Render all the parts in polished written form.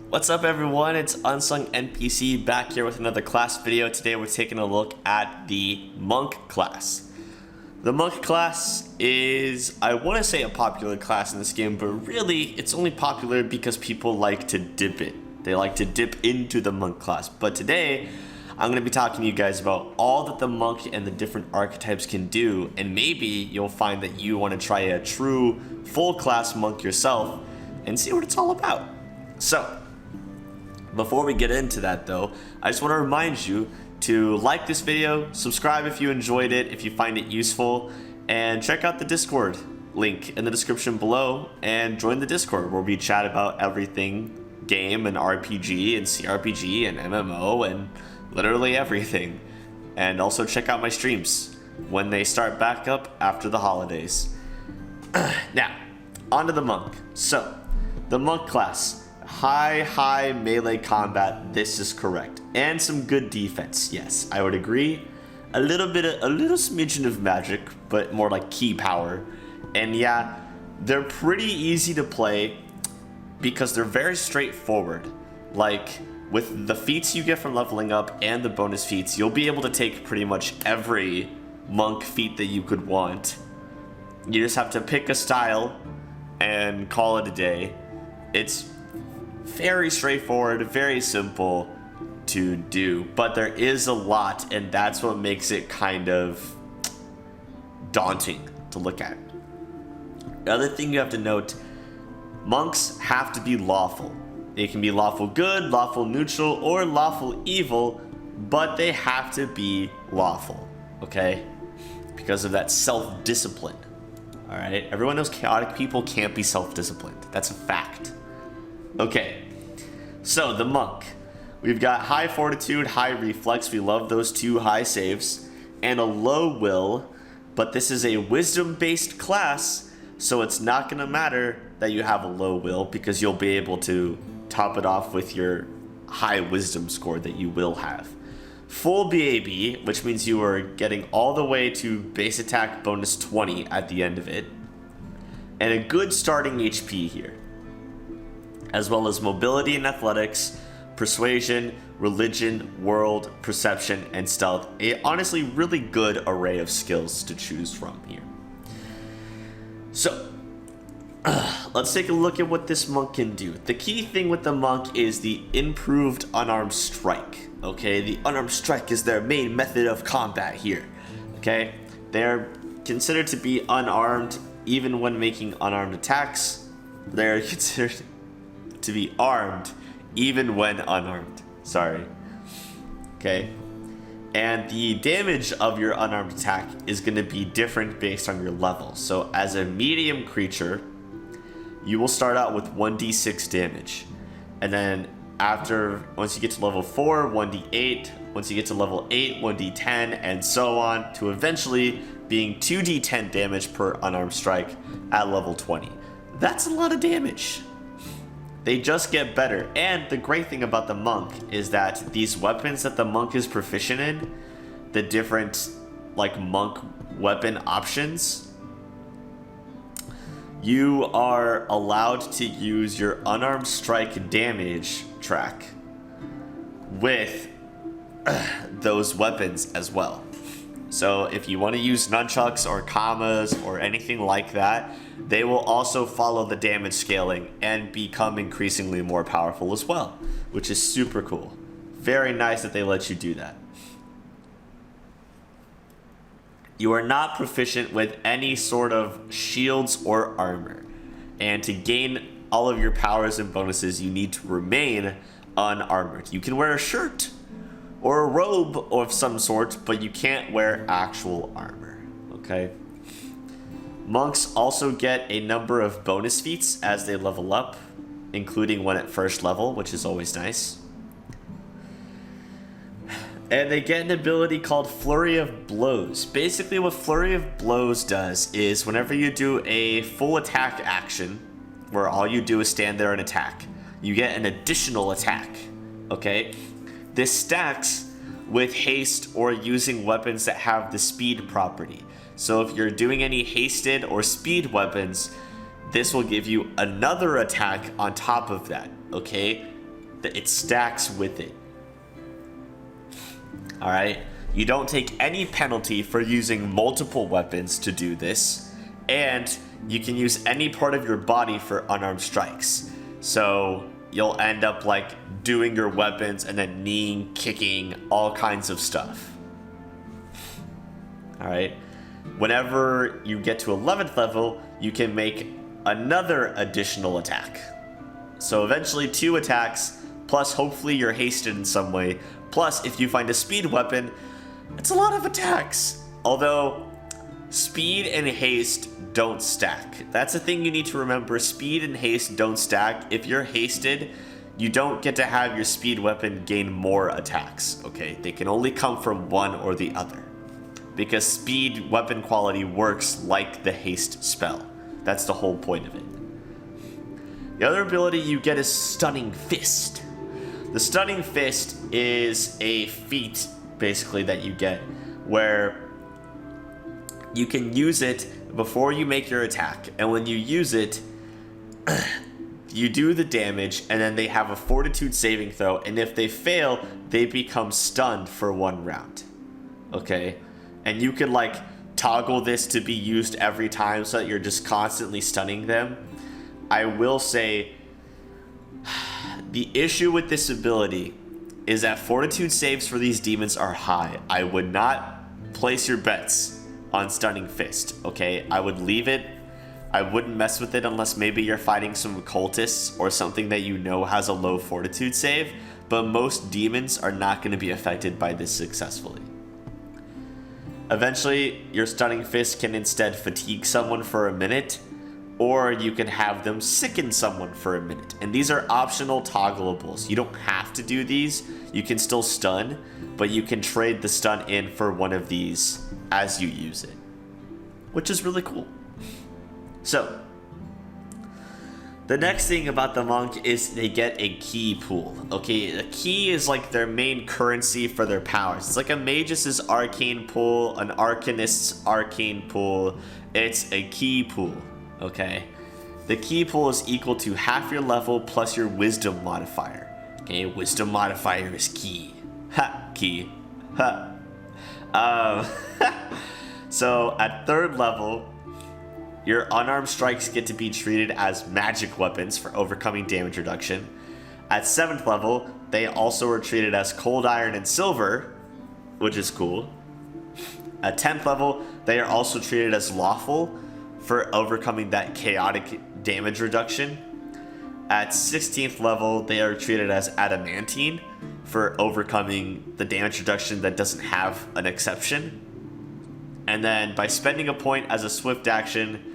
What's up everyone, it's UnsungNPC back here with another class video. Today we're taking a look at the Monk class. The Monk class is, I want to say, a popular class in this game, but really it's only popular because people like to dip it. They like to dip into the Monk class. But today I'm going to be talking to you guys about all that the Monk and the different archetypes can do, and maybe you'll find that you want to try a true full class Monk yourself and see what it's all about. So, before we get into that though, I just want to remind you to like this video, subscribe if you enjoyed it, if you find it useful, and check out the Discord link in the description below and join the Discord where we chat about everything game and RPG and CRPG and MMO and literally everything. And also check out my streams when they start back up after the holidays. Now, on to the Monk. So, the Monk class. High melee combat, this is correct. And some good defense, yes, I would agree. A little smidgen of magic, but more like key power. And yeah, they're pretty easy to play because they're very straightforward. Like, with the feats you get from leveling up and the bonus feats, you'll be able to take pretty much every Monk feat that you could want. You just have to pick a style and call it a day. It's very straightforward, very simple to do, but there is a lot, and that's what makes it kind of daunting to look at. The other thing you have to note, monks have to be lawful. They can be lawful good, lawful neutral, or lawful evil, but they have to be lawful, okay? Because of that self-discipline, all right? Everyone knows chaotic people can't be self-disciplined. That's a fact. Okay, so the Monk. We've got high fortitude, high reflex. We love those two high saves. And a low will, but this is a wisdom-based class, so it's not going to matter that you have a low will because you'll be able to top it off with your high wisdom score that you will have. Full BAB, which means you are getting all the way to base attack bonus 20 at the end of it. And a good starting HP here, as well as mobility and athletics, persuasion, religion, world, perception, and stealth. A honestly really good array of skills to choose from here. So, let's take a look at what this Monk can do. The key thing with the Monk is the improved Unarmed Strike. Okay, the Unarmed Strike is their main method of combat here. Okay, they're considered to be unarmed even when making unarmed attacks. They're considered to be armed even when unarmed. Sorry. Okay. And the damage of your unarmed attack is going to be different based on your level. So as a medium creature, you will start out with 1d6 damage. And then once you get to level 4, 1d8. Once you get to level 8, 1d10, and so on, to eventually being 2d10 damage per unarmed strike at level 20. That's a lot of damage. They just get better. And the great thing about the Monk is that these weapons that the Monk is proficient in, the different like Monk weapon options, you are allowed to use your Unarmed Strike damage track with those weapons as well. So if you want to use nunchucks or kamas or anything like that, they will also follow the damage scaling and become increasingly more powerful as well, which is super cool. Very nice that they let you do that. You are not proficient with any sort of shields or armor, and to gain all of your powers and bonuses, you need to remain unarmored. You can wear a shirt or a robe of some sort, but you can't wear actual armor, okay? Monks also get a number of bonus feats as they level up, including one at first level, which is always nice. And they get an ability called Flurry of Blows. Basically what Flurry of Blows does is whenever you do a full attack action, where all you do is stand there and attack, you get an additional attack, okay? This stacks with haste or using weapons that have the speed property. So if you're doing any hasted or speed weapons, this will give you another attack on top of that, okay? it stacks with it. Alright? You don't take any penalty for using multiple weapons to do this, and you can use any part of your body for unarmed strikes. So you'll end up like doing your weapons and then kneeing, kicking, all kinds of stuff. Alright? Whenever you get to 11th level, you can make another additional attack. So eventually 2 attacks, plus hopefully you're hasted in some way, plus if you find a speed weapon, it's a lot of attacks. Although, speed and haste don't stack. That's a thing you need to remember. Speed and haste don't stack. If you're hasted, you don't get to have your speed weapon gain more attacks, okay? They can only come from one or the other. Because speed weapon quality works like the haste spell. That's the whole point of it. The other ability you get is Stunning Fist. The Stunning Fist is a feat, basically, that you get where you can use it before you make your attack, and when you use it, you do the damage, and then they have a fortitude saving throw, and if they fail, they become stunned for 1 round. Okay? And you can like toggle this to be used every time so that you're just constantly stunning them. I will say the issue with this ability is that fortitude saves for these demons are high. I would not place your bets on Stunning Fist, okay? I would leave it. I wouldn't mess with it unless maybe you're fighting some cultists or something that you know has a low fortitude save, but most demons are not going to be affected by this successfully. Eventually, your Stunning Fist can instead fatigue someone for a minute, or you can have them sicken someone for a minute. And these are optional toggleables. You don't have to do these. You can still stun, but you can trade the stun in for one of these as you use it, which is really cool. So, the next thing about the monk is they get a key pool. Okay, the key is like their main currency for their powers. It's like a magus' arcane pool, an arcanist's arcane pool. It's a key pool, okay? The key pool is equal to half your level plus your wisdom modifier. Okay, wisdom modifier is key. Ha, key. Ha. So at 3rd level, your unarmed strikes get to be treated as magic weapons for overcoming damage reduction. At 7th level, they also are treated as cold iron and silver, which is cool. At 10th level, they are also treated as lawful for overcoming that chaotic damage reduction. At 16th level, they are treated as adamantine for overcoming the damage reduction that doesn't have an exception. And then by spending a point as a swift action,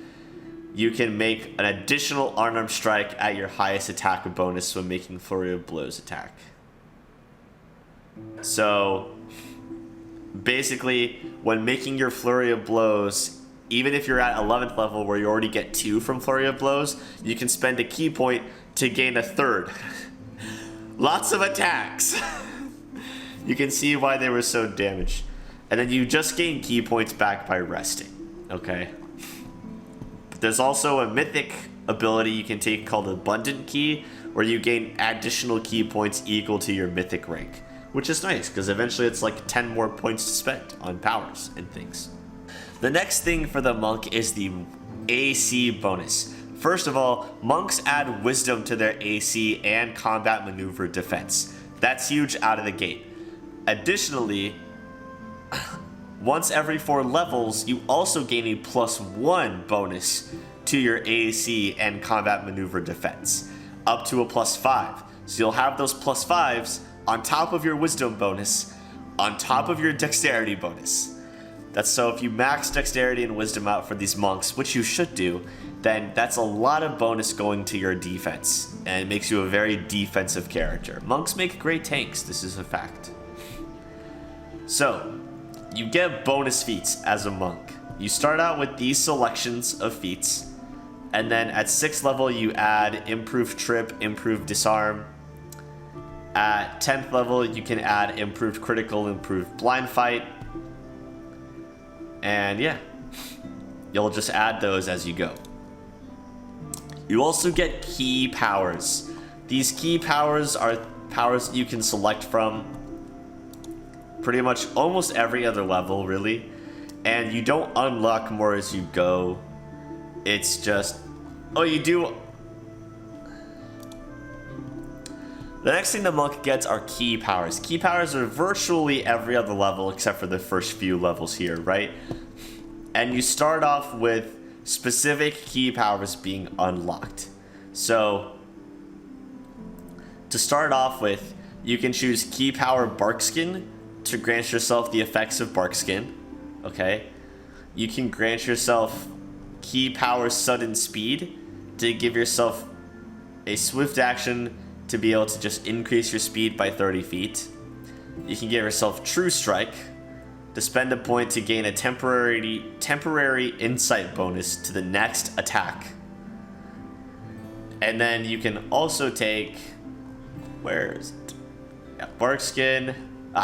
you can make an additional unarmed strike at your highest attack bonus when making Flurry of Blows attack. So, basically, when making your Flurry of Blows, even if you're at 11th level where you already get 2 from Flurry of Blows, you can spend a key point to gain a 3rd. Lots of attacks! You can see why they were so damaged. And then you just gain key points back by resting, okay? There's also a mythic ability you can take called Abundant Key, where you gain additional key points equal to your mythic rank, which is nice because eventually it's like 10 more points to spend on powers and things. The next thing for the monk is the AC bonus. First of all, monks add wisdom to their AC and combat maneuver defense. That's huge out of the gate. Additionally, once every 4 levels, you also gain a +1 bonus to your AC and combat maneuver defense, up to a +5. So you'll have those +5s on top of your wisdom bonus, on top of your dexterity bonus. That's so if you max dexterity and wisdom out for these monks, which you should do, then that's a lot of bonus going to your defense, and it makes you a very defensive character. Monks make great tanks, this is a fact. So, you get bonus feats as a monk. You start out with these selections of feats, and then at 6th level you add Improved Trip, Improved Disarm. At 10th level you can add Improved Critical, Improved Blind Fight. And yeah, you'll just add those as you go. You also get key powers. These key powers are powers you can select from pretty much almost every other level, really. And you don't unlock more as you go. It's just... Oh, you do... The next thing the monk gets are key powers. Key powers are virtually every other level except for the first few levels here, right? And you start off with specific key powers being unlocked. So, to start off with, you can choose key power Barkskin to grant yourself the effects of Barkskin. Okay? You can grant yourself key power Sudden Speed to give yourself a swift action to be able to just increase your speed by 30 feet. You can give yourself True Strike to spend a point to gain a temporary insight bonus to the next attack. And then you can also take... Where is it? Yeah, Barkskin.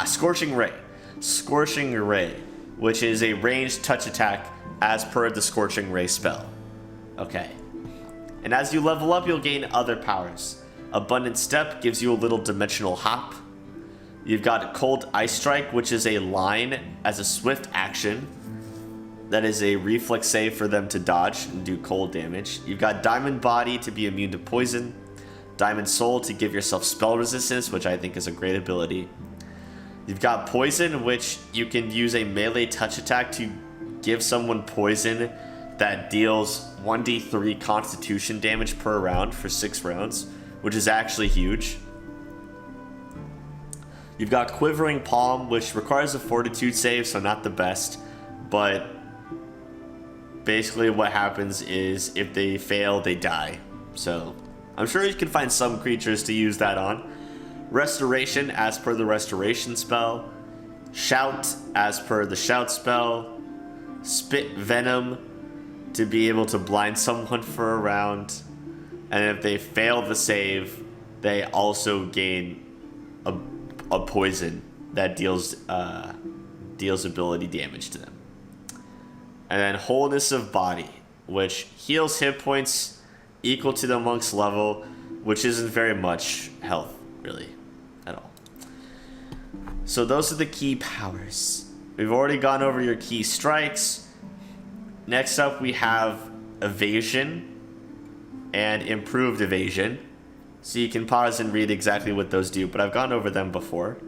Scorching Ray. Scorching Ray, which is a ranged touch attack as per the Scorching Ray spell. Okay. And as you level up, you'll gain other powers. Abundant Step gives you a little dimensional hop. You've got Cold Ice Strike, which is a line as a swift action. That is a reflex save for them to dodge and do cold damage. You've got Diamond Body to be immune to poison. Diamond Soul to give yourself spell resistance, which I think is a great ability. You've got Poison, which you can use a melee touch attack to give someone poison that deals 1d3 constitution damage per round for 6 rounds, which is actually huge. You've got Quivering Palm, which requires a fortitude save, so not the best, but basically what happens is if they fail, they die. So I'm sure you can find some creatures to use that on. Restoration as per the Restoration spell. Shout as per the Shout spell. Spit Venom to be able to blind someone for a round. And if they fail the save, they also gain a poison that deals ability damage to them. And then Wholeness of Body, which heals hit points equal to the monk's level, which isn't very much health, really, at all. So those are the key powers. We've already gone over your key strikes. Next up, we have Evasion and Improved Evasion. So you can pause and read exactly what those do, but I've gone over them before.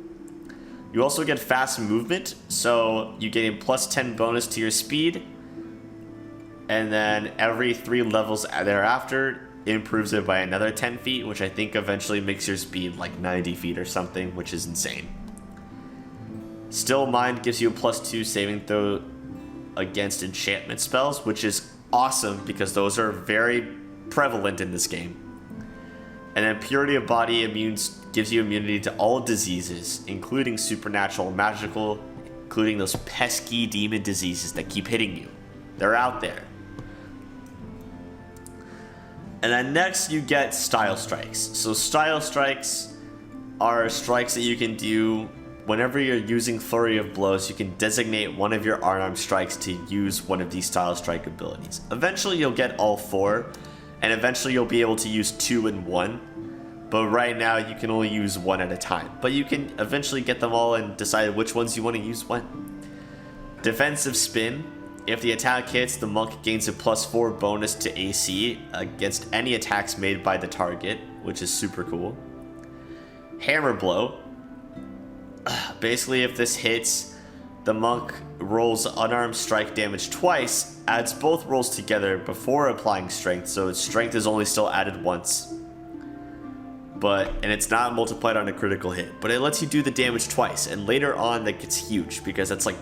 You also get Fast Movement, so you get a plus 10 bonus to your speed, and then every 3 levels thereafter improves it by another 10 feet, which I think eventually makes your speed like 90 feet or something, which is insane. Still Mind gives you a plus 2 saving throw against enchantment spells, which is awesome because those are very prevalent in this game. And then Purity of Body gives you immunity to all diseases, including supernatural and magical, including those pesky demon diseases that keep hitting you. They're out there. And then next you get Style Strikes. So Style Strikes are strikes that you can do whenever you're using Flurry of Blows. You can designate one of your Unarmed Strikes to use one of these Style Strike abilities. Eventually you'll get all 4, and eventually you'll be able to use 2 and 1. But right now you can only use 1 at a time. But you can eventually get them all and decide which ones you want to use when. Defensive Spin. If the attack hits, the monk gains a plus 4 bonus to AC against any attacks made by the target, which is super cool. Hammer Blow. Basically, if this hits, the monk rolls Unarmed Strike damage twice, adds both rolls together before applying strength, so its strength is only still added once. And it's not multiplied on a critical hit, but it lets you do the damage twice, and later on that gets huge because that's like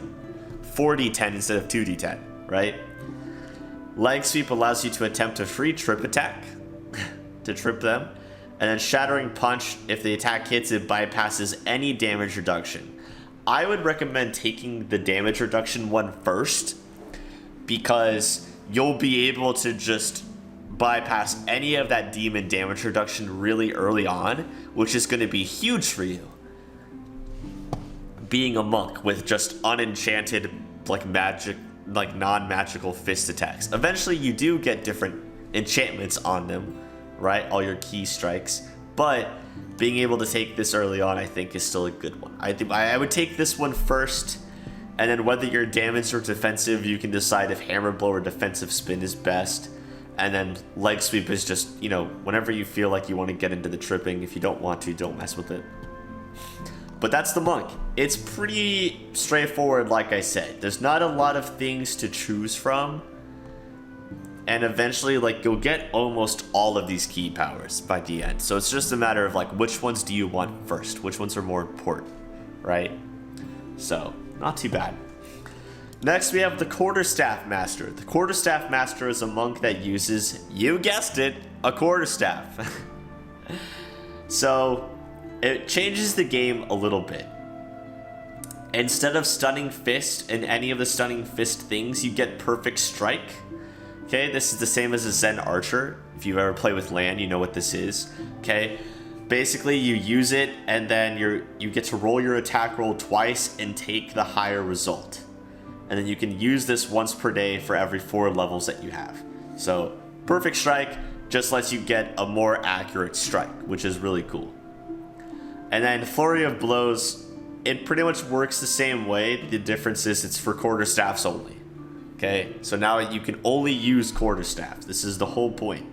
4d10 instead of 2d10, right? Leg Sweep allows you to attempt a free trip attack to trip them, and then Shattering Punch, if the attack hits, it bypasses any damage reduction. I would recommend taking the damage reduction one first, because you'll be able to just bypass any of that demon damage reduction really early on, which is going to be huge for you. Being a monk with just unenchanted, like magic, like non-magical fist attacks. Eventually you do get different enchantments on them, right? All your key strikes. but being able to take this early on, I think, is still a good one. I would take this one first, and then whether you're damaged or defensive, you can decide if hammer blow or defensive spin is best. And then leg sweep is just, you know, whenever you feel like you want to get into the tripping. If you don't want to, don't mess with it. But that's the monk. It's pretty straightforward, like I said. There's not a lot of things to choose from. And eventually, like, you'll get almost all of these key powers by the end. So it's just a matter of, like, which ones do you want first? Which ones are more important, right? So, not too bad. Next, we have the Quarterstaff Master. The Quarterstaff Master is a monk that uses, you guessed it, a quarterstaff. So, it changes the game a little bit. Instead of Stunning Fist and any of the Stunning Fist things, you get Perfect Strike. Okay, this is the same as a Zen Archer. If you've ever played with land, you know what this is. Okay, basically you use it and then you get to roll your attack roll twice and take the higher result. And then you can use this once per day for every 4 levels that you have. So Perfect Strike just lets you get a more accurate strike, which is really cool. And then Flurry of Blows, it pretty much works the same way. The difference is it's for quarterstaffs only. Okay, so now you can only use quarterstaff. This is the whole point.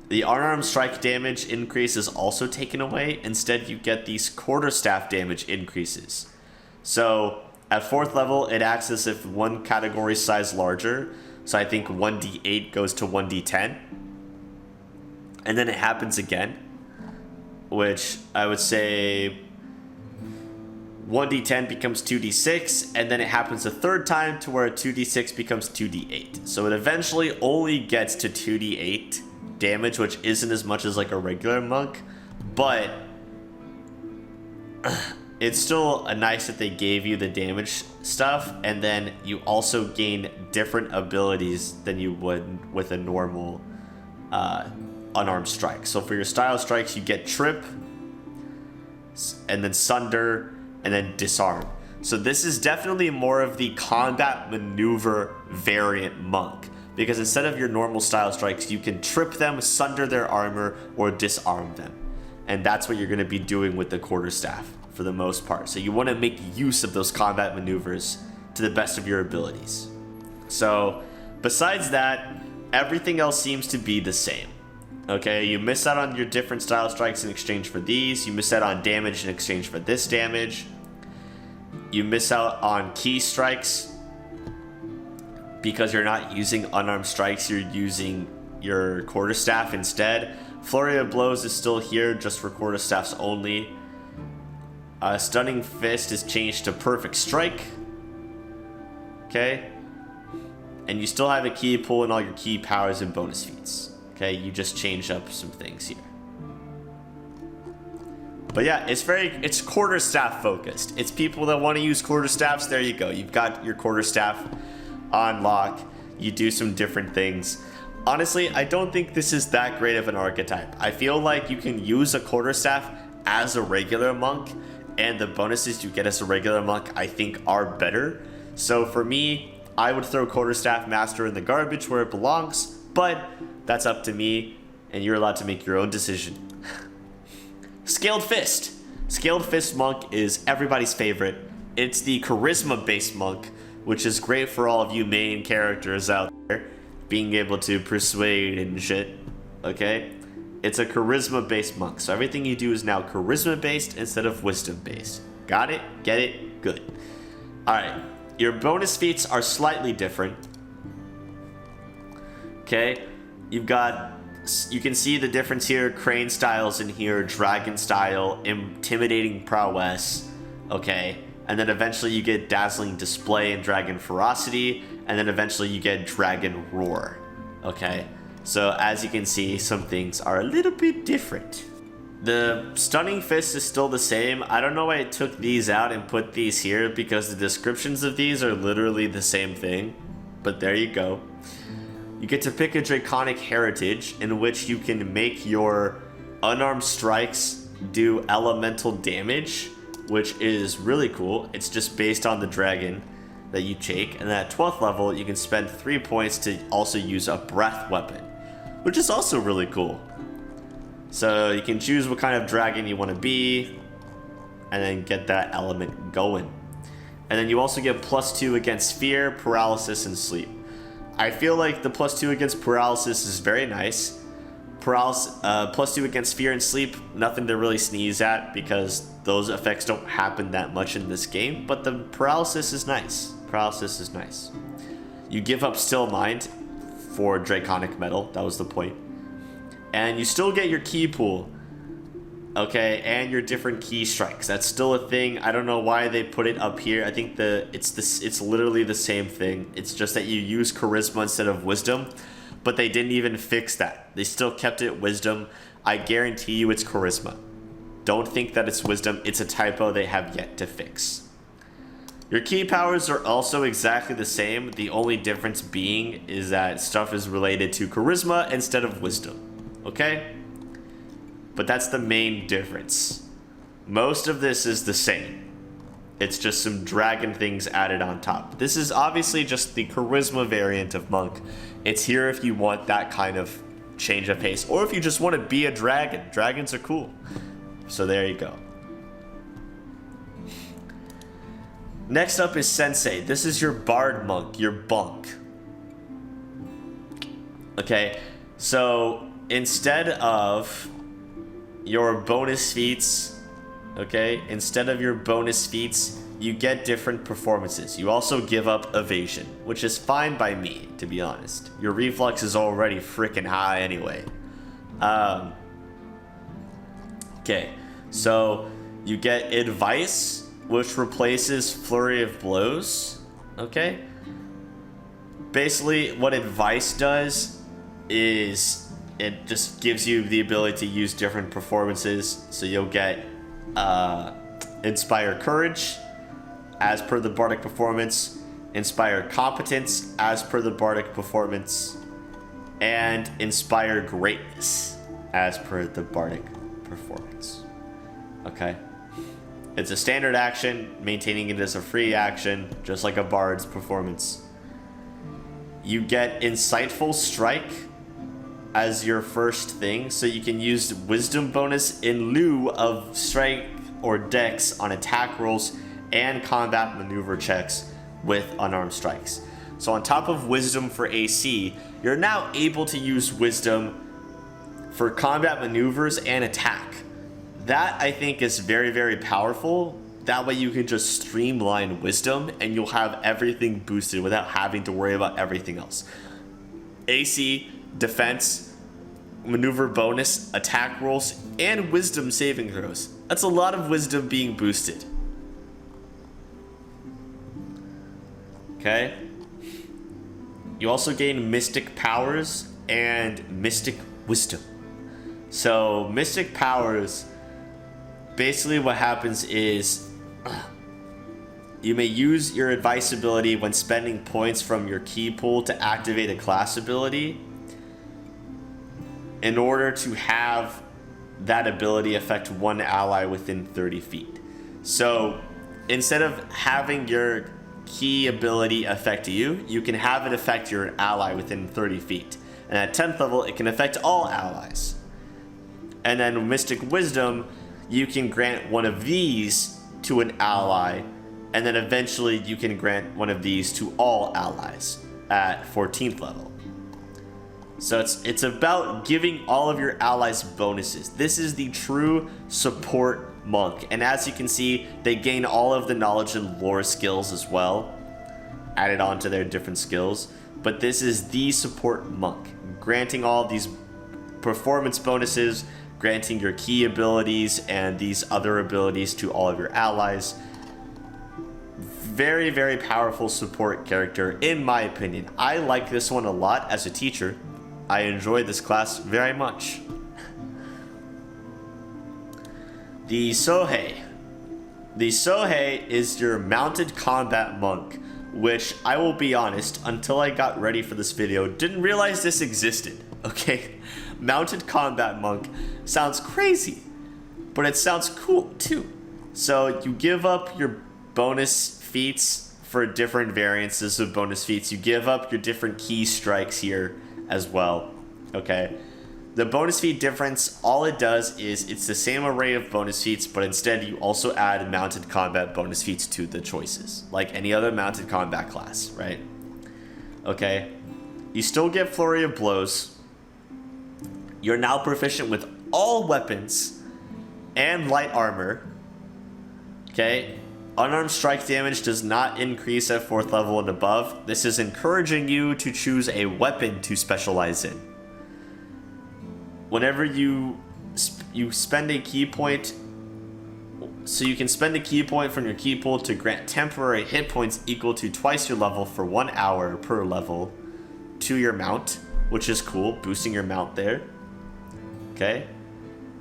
The Unarmed Strike damage increase is also taken away. Instead, you get these quarterstaff damage increases. So at 4th level, it acts as if one category size larger. So I think 1d8 goes to 1d10. And then it happens again, which I would say 1d10 becomes 2d6, and then it happens a 3rd time to where 2d6 becomes 2d8. So it eventually only gets to 2d8 damage, which isn't as much as like a regular monk, but it's still nice that they gave you the damage stuff, and then you also gain different abilities than you would with a normal unarmed strike. So for your style strikes, you get trip, and then sunder, and then disarm. So this is definitely more of the combat maneuver variant monk, because instead of your normal style strikes, you can trip them, sunder their armor, or disarm them. And that's what you're going to be doing with the quarterstaff for the most part. So you want to make use of those combat maneuvers to the best of your abilities. So besides that, everything else seems to be the same. Okay, you miss out on your different style strikes in exchange for these. You miss out on damage in exchange for this damage. You miss out on key strikes because you're not using unarmed strikes. You're using your quarterstaff instead. Flurry of Blows is still here just for quarterstaffs only. Stunning Fist is changed to Perfect Strike. Okay, and you still have a key pool and all your key powers and bonus feats. Okay, you just changed up some things here. But yeah, it's quarterstaff focused. It's people that want to use quarterstaffs. There you go. You've got your quarterstaff on lock. You do some different things. Honestly, I don't think this is that great of an archetype. I feel like you can use a quarterstaff as a regular monk, and the bonuses you get as a regular monk, I think, are better. So for me, I would throw Quarterstaff Master in the garbage where it belongs, but that's up to me, and you're allowed to make your own decision. Scaled Fist. Scaled Fist Monk is everybody's favorite. It's the charisma-based monk, which is great for all of you main characters out there, being able to persuade and shit, okay? It's a charisma-based monk, so everything you do is now charisma-based instead of wisdom-based. Got it? Get it? Good. Alright, your bonus feats are slightly different. Okay, you can see the difference here. Crane styles in here, dragon style, intimidating prowess, okay? And then eventually you get dazzling display and dragon ferocity, and then eventually you get dragon roar, okay? So as you can see, some things are a little bit different. The Stunning Fist is still the same. I don't know why I took these out and put these here, because the descriptions of these are literally the same thing. But there you go. You get to pick a Draconic Heritage in which you can make your unarmed strikes do elemental damage, which is really cool. It's just based on the dragon that you take. And at 12th level, you can spend 3 points to also use a breath weapon, which is also really cool. So you can choose what kind of dragon you want to be, and then get that element going. And then you also get +2 against fear, paralysis, and sleep. I feel like the +2 against paralysis is very nice. +2 against fear and sleep, nothing to really sneeze at because those effects don't happen that much in this game, but the paralysis is nice. Paralysis is nice. You give up Still Mind for Draconic Metal, that was the point. And you still get your key pool, okay, and your different key strikes. That's still a thing. I don't know why they put it up here. I think it's literally the same thing. It's just that you use charisma instead of wisdom, but they didn't even fix that. They still kept it wisdom. I guarantee you it's charisma. Don't think that it's wisdom. It's a typo they have yet to fix. Your key powers are also exactly the same. The only difference being is that stuff is related to charisma instead of wisdom. Okay? But that's the main difference. Most of this is the same. It's just some dragon things added on top. This is obviously just the charisma variant of Monk. It's here if you want that kind of change of pace, or if you just want to be a dragon. Dragons are cool. So there you go. Next up is Sensei. This is your Bard Monk, your Bunk. Okay, so instead of your bonus feats, okay, instead of your bonus feats, you get different performances. You also give up evasion, which is fine by me, to be honest. Your reflex is already freaking high anyway. Okay, so you get advice, which replaces Flurry of Blows, okay? Basically, what advice does is it just gives you the ability to use different performances. So you'll get Inspire Courage, as per the Bardic performance, Inspire Competence, as per the Bardic performance, and Inspire Greatness, as per the Bardic performance. Okay? It's a standard action, maintaining it as a free action, just like a Bard's performance. You get Insightful Strike as your first thing, so you can use Wisdom bonus in lieu of Strike or Dex on attack rolls and combat maneuver checks with Unarmed Strikes. So on top of Wisdom for AC, you're now able to use Wisdom for combat maneuvers and attack. That, I think, is very, very powerful. That way you can just streamline Wisdom and you'll have everything boosted without having to worry about everything else. AC, defense, maneuver bonus, attack rolls, and Wisdom saving throws. That's a lot of Wisdom being boosted. Okay? You also gain Mystic Powers and Mystic Wisdom. So, Mystic Powers, basically what happens is you may use your advice ability when spending points from your key pool to activate a class ability in order to have that ability affect one ally within 30 feet. So instead of having your key ability affect you, you can have it affect your ally within 30 feet. And at 10th level, it can affect all allies. And then Mystic Wisdom, you can grant one of these to an ally, and then eventually you can grant one of these to all allies at 14th level. So it's about giving all of your allies bonuses. This is the true support monk, and as you can see, they gain all of the knowledge and lore skills as well, added on to their different skills. But this is the support monk, granting all of these performance bonuses, granting your key abilities and these other abilities to all of your allies. Very, very powerful support character, in my opinion. I like this one a lot as a teacher. I enjoy this class very much. The Sohei. The Sohei is your mounted combat monk, which I will be honest, until I got ready for this video, didn't realize this existed, okay? Mounted combat monk sounds crazy, but it sounds cool too. So you give up your bonus feats for different variances of bonus feats. You give up your different key strikes here as well, okay? The bonus feat difference, all it does is it's the same array of bonus feats, but instead you also add mounted combat bonus feats to the choices, like any other mounted combat class, right? Okay. You still get Flurry of Blows. You're now proficient with all weapons and light armor. Okay. Unarmed Strike damage does not increase at 4th level and above. This is encouraging you to choose a weapon to specialize in. Whenever you spend a key point, so you can spend a key point from your key pool to grant temporary hit points equal to twice your level for 1 hour per level to your mount, which is cool, boosting your mount there. Okay,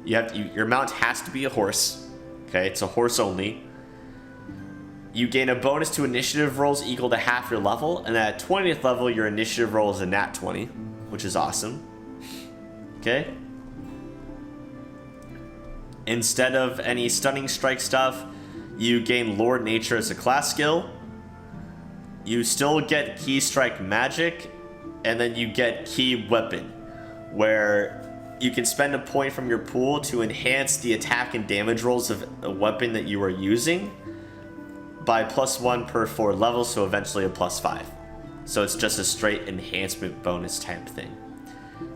your mount has to be a horse. Okay, it's a horse only. You gain a bonus to initiative rolls equal to half your level, and at 20th level, your initiative roll is a nat 20, which is awesome. Okay. Instead of any stunning strike stuff, you gain Lord Nature as a class skill. You still get key strike magic, and then you get key weapon, where you can spend a point from your pool to enhance the attack and damage rolls of a weapon that you are using by +1 per 4 levels, so eventually a +5. So it's just a straight enhancement bonus type thing.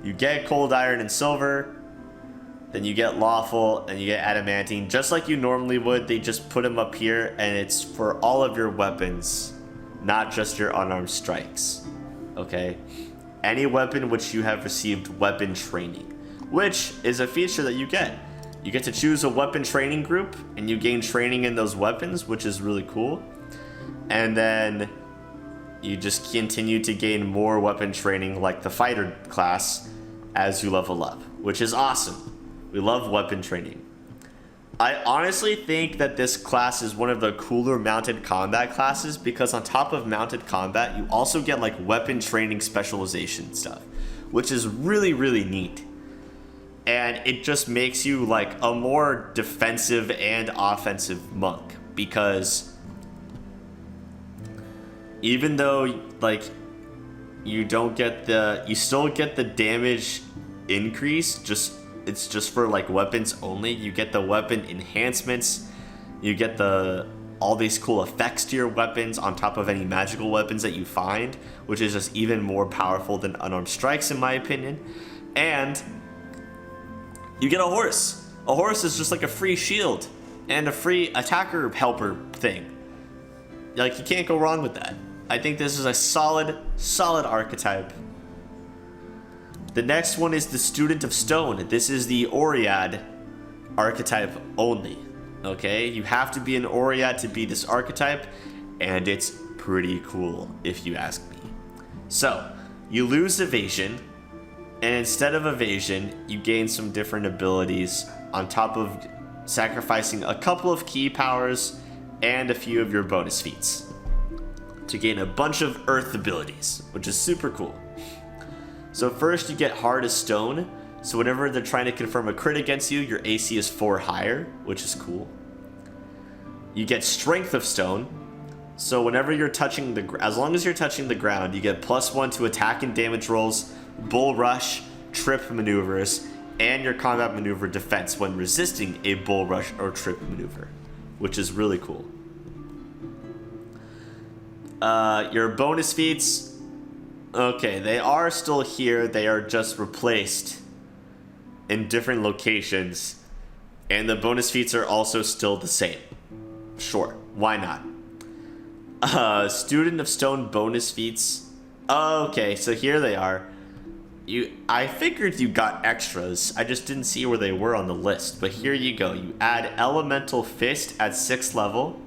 You get cold iron and silver, then you get lawful, and you get adamantine, just like you normally would. They just put them up here, and it's for all of your weapons, not just your unarmed strikes. Okay? Any weapon which you have received weapon training, which is a feature that you get. You get to choose a weapon training group, and you gain training in those weapons, which is really cool. And then you just continue to gain more weapon training like the fighter class as you level up, which is awesome. We love weapon training. I honestly think that this class is one of the cooler mounted combat classes because on top of mounted combat, you also get like weapon training specialization stuff, which is really, really neat. And it just makes you like a more defensive and offensive monk, because even though like you still get the damage increase, it's just for like weapons only. You get the weapon enhancements, you get all these cool effects to your weapons on top of any magical weapons that you find, which is just even more powerful than unarmed strikes in my opinion. And you get a horse. A horse is just like a free shield and a free attacker helper thing. Like, you can't go wrong with that. I think this is a solid archetype. The next one is the Student of Stone. This is the Oread archetype only. Okay, you have to be an Oread to be this archetype, and it's pretty cool if you ask me. So, you lose evasion, and instead of evasion, you gain some different abilities on top of sacrificing a couple of key powers and a few of your bonus feats to gain a bunch of earth abilities, which is super cool. So first you get Hard as Stone. So whenever they're trying to confirm a crit against you, your AC is 4 higher, which is cool. You get Strength of Stone. So whenever you're touching as long as you're touching the ground, you get +1 to attack and damage rolls, bull rush, trip maneuvers, and your combat maneuver defense when resisting a bull rush or trip maneuver, which is really cool. Your bonus feats, okay, they are still here. They are just replaced in different locations, and the bonus feats are also still the same. Sure, why not? Student of Stone bonus feats. Okay, so here they are. I figured you got extras. I just didn't see where they were on the list. But here you go. You add Elemental Fist at 6th level.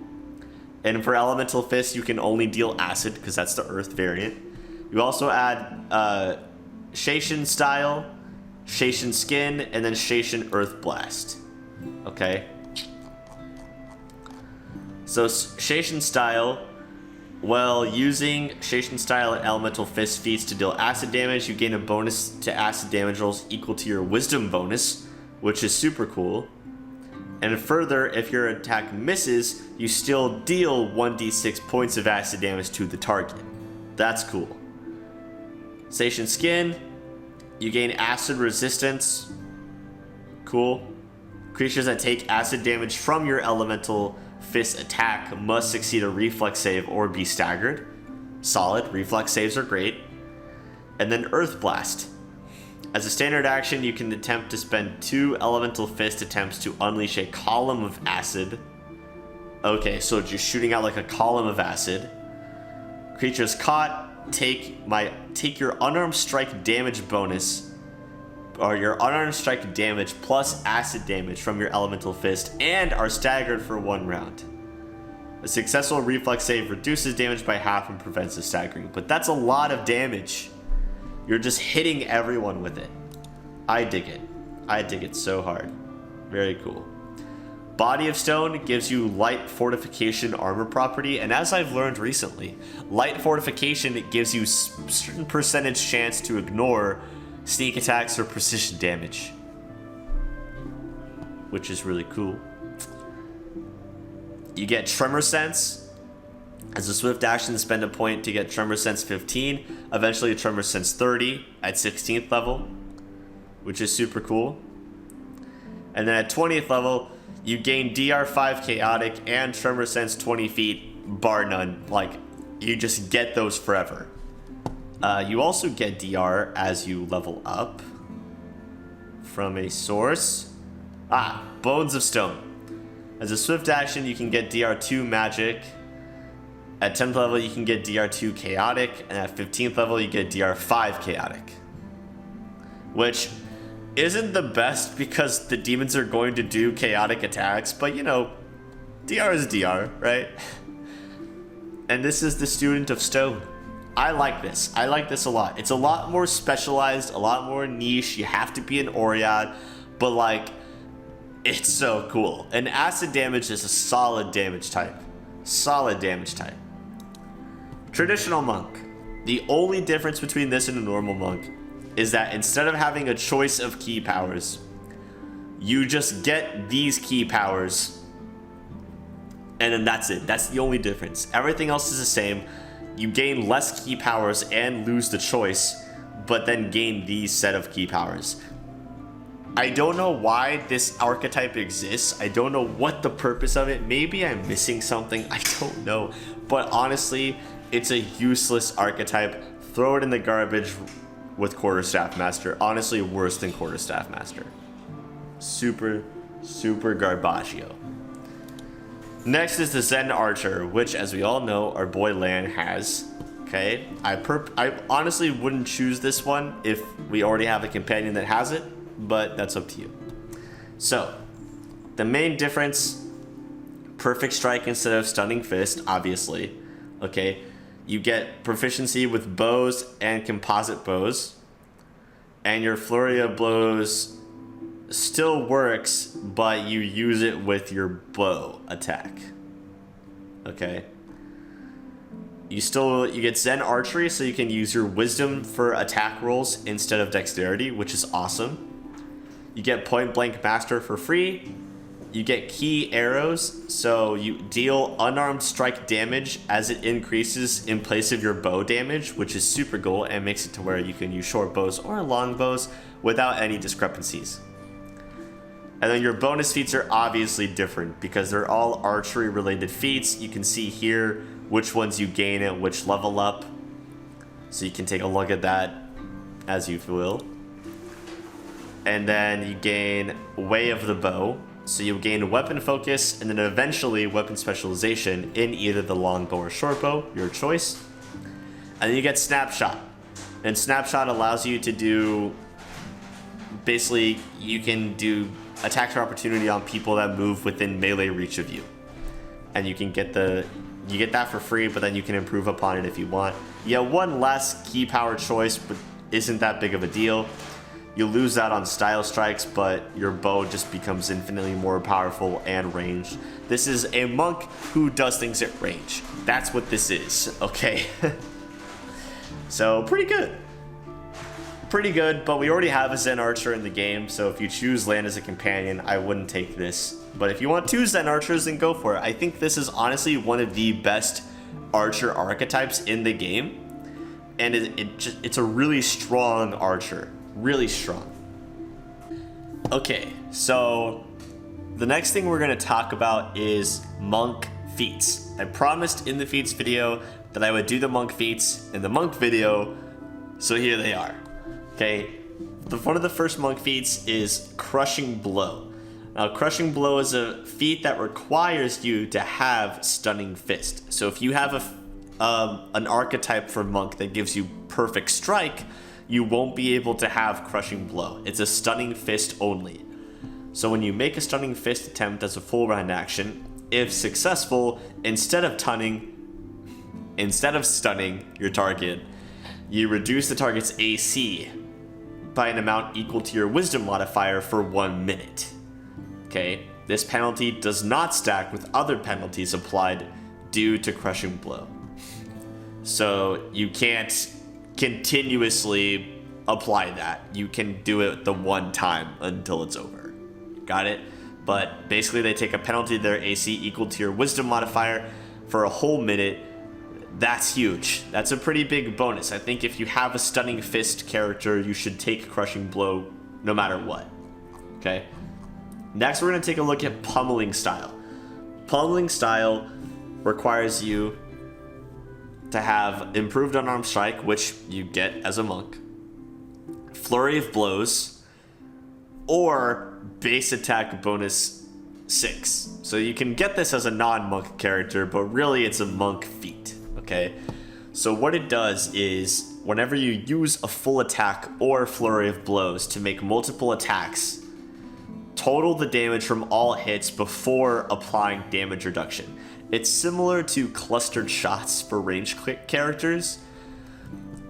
And for Elemental Fist, you can only deal acid because that's the Earth variant. You also add Shaishin Style, Shaishin Skin, and then Shaishin Earth Blast. Okay. So Shaishin Style, well, using Shaishin Style and Elemental Fist feats to deal acid damage, you gain a bonus to acid damage rolls equal to your Wisdom bonus, which is super cool. And further, if your attack misses, you still deal 1d6 points of acid damage to the target. That's cool. Shaishin Skin, You gain acid resistance. Cool. Creatures that take acid damage from your elemental fist attack must succeed a reflex save or be staggered. Solid. Reflex saves are great. And then Earth Blast. As a standard action, you can attempt to spend 2 elemental fist attempts to unleash a column of acid. Okay, so just shooting out like a column of acid. Creatures caught take your Unarmed Strike damage bonus, or your Unarmed Strike damage plus acid damage from your elemental fist, and are staggered for 1 round. A successful reflex save reduces damage by half and prevents the staggering, but that's a lot of damage. You're just hitting everyone with it. I dig it. I dig it so hard. Very cool. Body of Stone gives you light fortification armor property, and as I've learned recently, light fortification gives you certain percentage chance to ignore sneak attacks or precision damage, which is really cool. You get Tremor Sense. As a swift action, spend a point to get Tremor Sense 15, eventually Tremor Sense 30 at 16th level, which is super cool. And then at 20th level, you gain DR 5 Chaotic and Tremor Sense 20 feet, bar none. Like, you just get those forever. You also get DR as you level up from a source. Bones of Stone. As a swift action, you can get DR2 Magic. At 10th level, you can get DR2 Chaotic, and at 15th level, you get DR5 Chaotic. Which isn't the best because the demons are going to do chaotic attacks, but you know, DR is DR, right? And this is the Student of Stone. I like this. I like this a lot. It's a lot more specialized, a lot more niche. You have to be an Oread, but like, it's so cool. And acid damage is a solid damage type. Solid damage type. Traditional Monk. The only difference between this and a normal monk is that instead of having a choice of key powers, you just get these key powers, and then that's it. That's the only difference. Everything else is the same. You gain less key powers and lose the choice, but then gain these set of key powers. I don't know why this archetype exists. I don't know what the purpose of it. Maybe I'm missing something. I don't know. But honestly, it's a useless archetype. Throw it in the garbage with Quarterstaff Master. Honestly, worse than Quarterstaff Master. Super, super garbaggio. Next is the Zen Archer, which, as we all know, our boy Lan has. Okay, I honestly wouldn't choose this one if we already have a companion that has it, but that's up to you. So, the main difference, Perfect Strike instead of Stunning Fist, obviously. Okay, you get proficiency with bows and composite bows, and your Flurry of Blows still works, but you use it with your bow attack. Okay. You get Zen Archery, so you can use your Wisdom for attack rolls instead of Dexterity, which is awesome. You get Point Blank Master for free. You get Key Arrows, so you deal Unarmed Strike damage as it increases in place of your bow damage, which is super cool and makes it to where you can use short bows or long bows without any discrepancies. And then your bonus feats are obviously different because they're all archery related feats. You can see here which ones you gain at which level up, so you can take a look at that as you will. And then you gain Way of the Bow, so you gain weapon focus and then eventually weapon specialization in either the longbow or short bow, your choice. And then you get Snapshot, and Snapshot allows you to do, basically you can do attacks of opportunity on people that move within melee reach of you, and you can get you get that for free, but then you can improve upon it if you want. You have one less key power choice, but isn't that big of a deal. You lose that on style strikes, but your bow just becomes infinitely more powerful and ranged. This is a monk who does things at range. That's what this is, okay? So pretty good. Pretty good, but we already have a Zen Archer in the game, so if you choose Lan as a companion, I wouldn't take this. But if you want 2 Zen Archers, then go for it. I think this is honestly one of the best Archer archetypes in the game, and it's a really strong Archer. really strong. Okay, so the next thing we're going to talk about is monk feats. I promised in the feats video that I would do the monk feats in the monk video, so here they are. Okay, one of the first monk feats is Crushing Blow. Now, Crushing Blow is a feat that requires you to have Stunning Fist. So if you have an archetype for monk that gives you Perfect Strike, you won't be able to have Crushing Blow. It's a Stunning Fist only. So when you make a Stunning Fist attempt as a full round action, if successful, instead of stunning your target, you reduce the target's AC by an amount equal to your Wisdom modifier for 1 minute. Okay, this penalty does not stack with other penalties applied due to Crushing Blow. So you can't continuously apply that. You can do it the one time until it's over. Got it? But basically they take a penalty to their AC equal to your Wisdom modifier for a whole minute. That's huge. That's a pretty big bonus. I think if you have a Stunning Fist character, you should take Crushing Blow no matter what. Okay? Next, we're going to take a look at Pummeling Style. Pummeling Style requires you to have improved Unarmed Strike, which you get as a monk, Flurry of Blows, or base attack bonus 6. So you can get this as a non-monk character, but really it's a monk feat, okay? So what it does is, whenever you use a full attack or Flurry of Blows to make multiple attacks, total the damage from all hits before applying damage reduction. It's similar to clustered shots for ranged characters.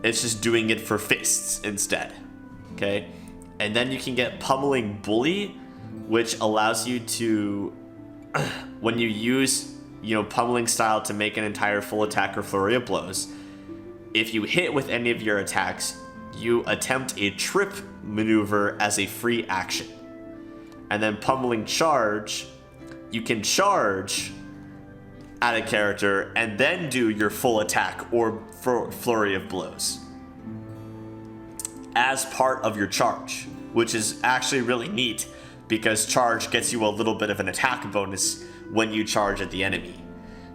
It's just doing it for fists instead, okay? And then you can get Pummeling Bully, which allows you to, when you use, Pummeling Style to make an entire full attack or Flurry of Blows, if you hit with any of your attacks, you attempt a trip maneuver as a free action. And then Pummeling Charge, you can charge at a character and then do your full attack or Flurry of Blows as part of your charge, which is actually really neat because charge gets you a little bit of an attack bonus when you charge at the enemy.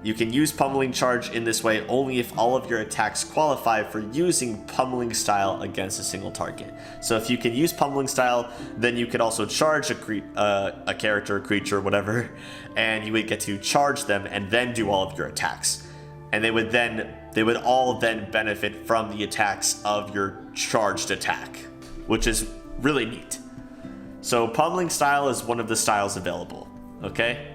You can use Pummeling Charge in this way only if all of your attacks qualify for using Pummeling Style against a single target. So if you can use Pummeling Style, then you could also charge a character, a creature, whatever, and you would get to charge them and then do all of your attacks. And they would all then benefit from the attacks of your charged attack, which is really neat. So Pummeling Style is one of the styles available, okay?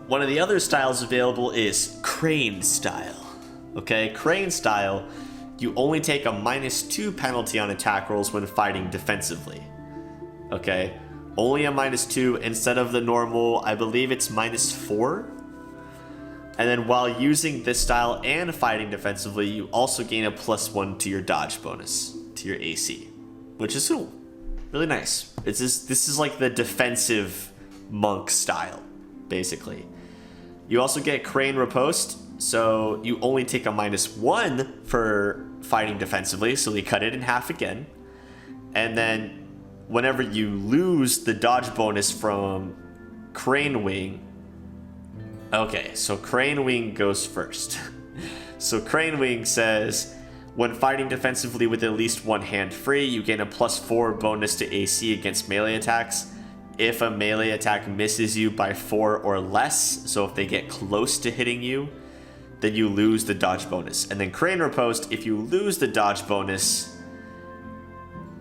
One of the other styles available is Crane Style. Okay, Crane Style, you only take a -2 penalty on attack rolls when fighting defensively. Okay, only a -2 instead of the normal, I believe it's -4. And then while using this style and fighting defensively, you also gain a +1 to your dodge bonus, to your AC, which is cool. Really nice. This is like the defensive monk style, basically. You also get Crane Riposte, so you only take a -1 for fighting defensively, so they cut it in half again. And then whenever you lose the dodge bonus from Crane Wing, okay, so Crane Wing goes first. So Crane Wing says, when fighting defensively with at least one hand free, you gain a +4 bonus to AC against melee attacks. If a melee attack misses you by 4 or less, so if they get close to hitting you, then you lose the dodge bonus. And then Crane Riposte, if you lose the dodge bonus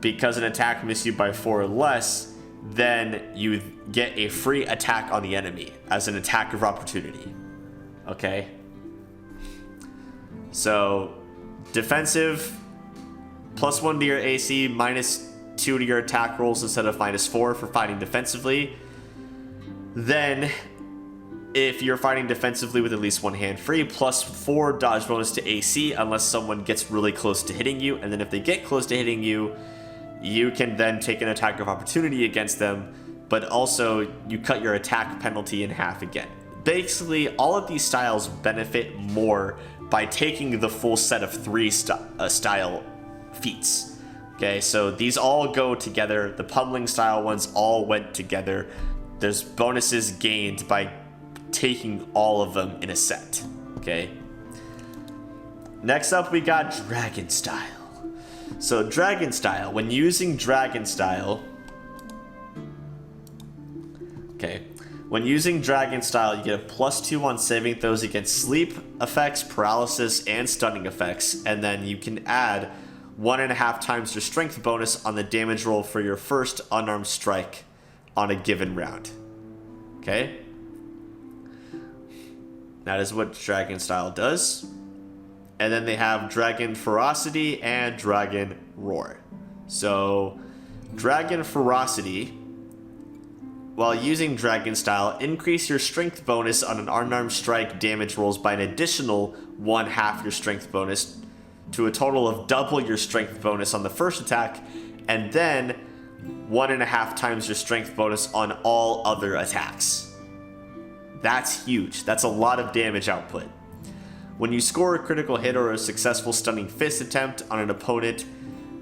because an attack missed you by 4 or less, then you get a free attack on the enemy as an attack of opportunity. Okay? So, defensive, +1 to your AC, -2 to your attack rolls instead of -4 for fighting defensively. Then, if you're fighting defensively with at least one hand free, +4 dodge bonus to AC unless someone gets really close to hitting you. And then if they get close to hitting you, you can then take an attack of opportunity against them, but also you cut your attack penalty in half again. Basically, all of these styles benefit more by taking the full set of 3 style feats. Okay, so these all go together. The Pummeling Style ones all went together. There's bonuses gained by taking all of them in a set. Okay. Next up, we got Dragon Style. So Dragon Style, when using Dragon Style... Okay. When using Dragon Style, you get a +2 on saving throws against sleep effects, paralysis, and stunning effects. And then you can add 1.5 times your strength bonus on the damage roll for your first Unarmed Strike on a given round. Okay? That is what Dragon Style does. And then they have Dragon Ferocity and Dragon Roar. So, Dragon Ferocity, while using Dragon Style, increase your strength bonus on an Unarmed Strike damage rolls by an additional 1/2 your strength bonus to a total of double your strength bonus on the first attack, and then 1.5 times your strength bonus on all other attacks. That's huge. That's a lot of damage output. When you score a critical hit or a successful stunning fist attempt on an opponent,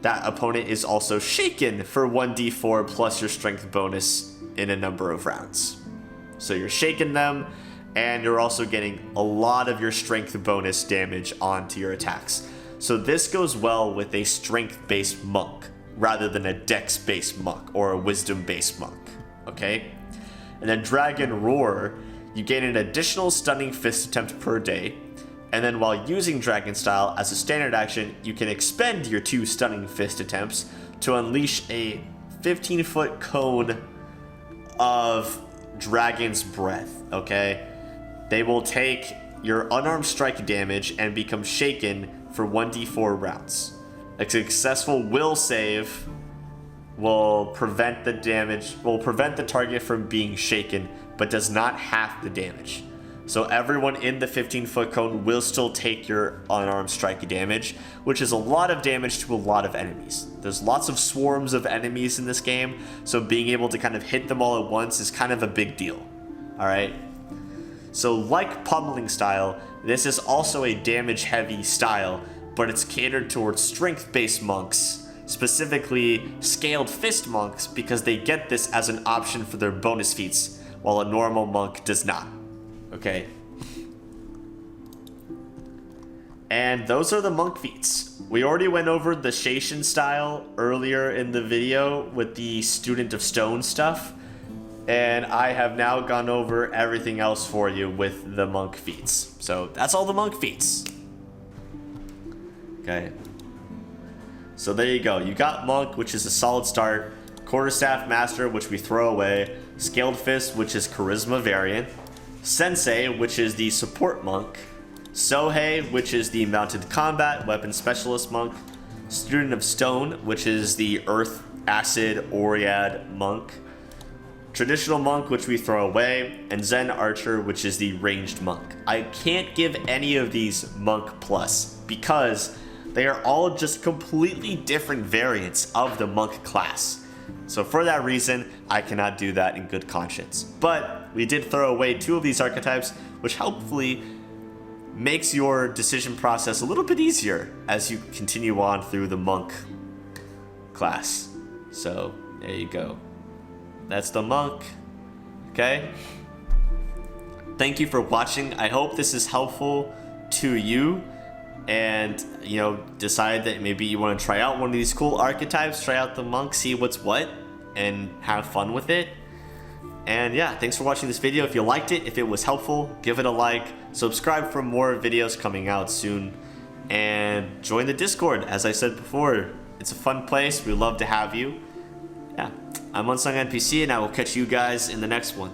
that opponent is also shaken for 1d4 plus your strength bonus in a number of rounds. So you're shaking them, and you're also getting a lot of your strength bonus damage onto your attacks. So this goes well with a strength-based monk, rather than a dex-based monk or a wisdom-based monk, okay? And then Dragon Roar, you gain an additional stunning fist attempt per day, and then while using Dragon Style as a standard action, you can expend your 2 stunning fist attempts to unleash a 15-foot cone of Dragon's Breath, okay? They will take your Unarmed Strike damage and become shaken for 1d4 rounds. A successful will save will prevent the target from being shaken, but does not half the damage. So everyone in the 15-foot cone will still take your Unarmed Strike damage, which is a lot of damage to a lot of enemies. There's lots of swarms of enemies in this game, so being able to kind of hit them all at once is kind of a big deal. Alright? So like Pummeling Style, this is also a damage-heavy style, but it's catered towards strength-based monks, specifically Scaled Fist monks, because they get this as an option for their bonus feats, while a normal monk does not. Okay. And those are the monk feats. We already went over the Shaishin style earlier in the video with the Student of Stone stuff, and I have now gone over everything else for you with the monk feats. So that's all the monk feats. Okay. So there you go. You got monk, which is a solid start. Quarterstaff master, which we throw away. Scaled fist, which is charisma variant. Sensei, which is the support monk. Sohei, which is the mounted combat weapon specialist monk. Student of Stone, which is the earth, acid, Oread monk. Traditional monk, which we throw away. And Zen Archer, which is the ranged monk. I can't give any of these monk plus because they are all just completely different variants of the monk class. So for that reason, I cannot do that in good conscience. But we did throw away 2 of these archetypes, which hopefully makes your decision process a little bit easier as you continue on through the monk class. So there you go. That's the monk. Okay? Thank you for watching. I hope this is helpful to you. And, you know, decide that maybe you want to try out one of these cool archetypes, try out the monk, see what's what, and have fun with it. And yeah, thanks for watching this video. If you liked it, if it was helpful, give it a like, subscribe for more videos coming out soon, and join the Discord. As I said before, it's a fun place. We love to have you. Yeah, I'm UnsungNPC, and I will catch you guys in the next one.